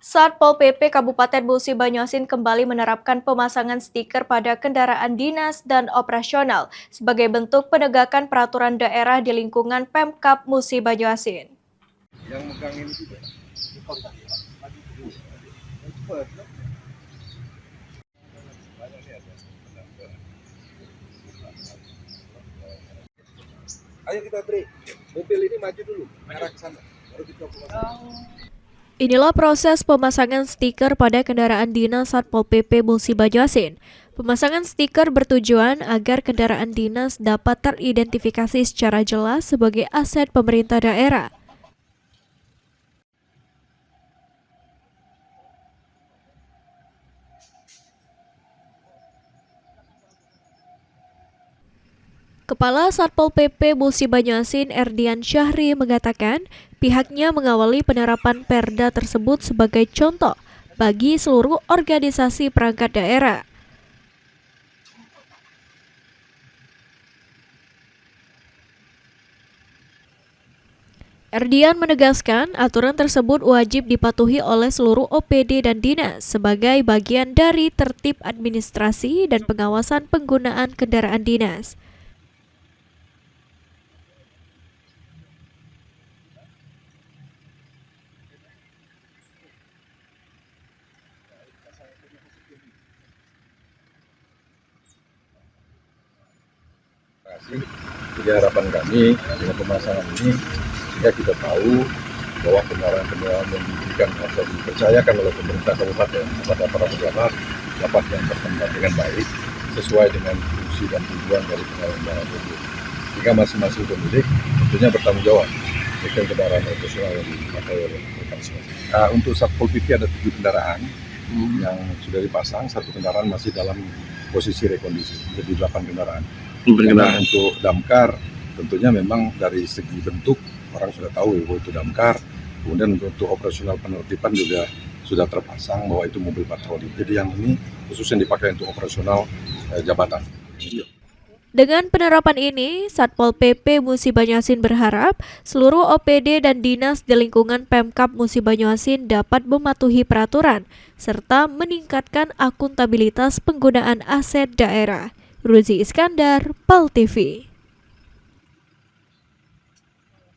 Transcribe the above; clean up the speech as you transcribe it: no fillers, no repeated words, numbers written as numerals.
Satpol PP Kabupaten Musi Banyuasin kembali menerapkan pemasangan stiker pada kendaraan dinas dan operasional sebagai bentuk penegakan peraturan daerah di lingkungan Pemkab Musi Banyuasin. Yang megang ini juga. Ayo kita break. Mobil ini maju dulu, arah ke sana. Baru kita Inilah proses pemasangan stiker pada kendaraan dinas Satpol PP Musi Banyuasin. Pemasangan stiker bertujuan agar kendaraan dinas dapat teridentifikasi secara jelas sebagai aset pemerintah daerah. Kepala Satpol PP Musi Banyuasin Erdian Syahri mengatakan pihaknya mengawali penerapan perda tersebut sebagai contoh bagi seluruh organisasi perangkat daerah. Erdian menegaskan aturan tersebut wajib dipatuhi oleh seluruh OPD dan dinas sebagai bagian dari tertib administrasi dan pengawasan penggunaan kendaraan dinas. Jadi harapan kami dengan pemasangan ini sehingga kita tahu bahwa kendaraan-kendaraan yang diberikan atau dipercayakan oleh pemerintah kabupaten kepada para pejabat dapat yang berkembang dengan baik sesuai dengan fungsi dan tujuan dari kendaraan tersebut. Sehingga masing-masing pemilik tentunya bertanggung jawab dengan kendaraan operasional yang dipakai oleh mereka masing-masing. Untuk Satpol PP ada 7 kendaraan yang sudah dipasang, 1 kendaraan masih dalam posisi rekondisi, jadi 8 kendaraan. Karena untuk damkar tentunya memang dari segi bentuk orang sudah tahu bahwa itu damkar. Kemudian untuk operasional penertiban juga sudah terpasang bahwa itu mobil patroli. Jadi yang ini khusus yang dipakai untuk operasional jabatan. Dengan penerapan ini, Satpol PP Musi Banyuasin berharap seluruh OPD dan dinas di lingkungan Pemkab Musi Banyuasin dapat mematuhi peraturan serta meningkatkan akuntabilitas penggunaan aset daerah. Ruzi Iskandar, PAL TV.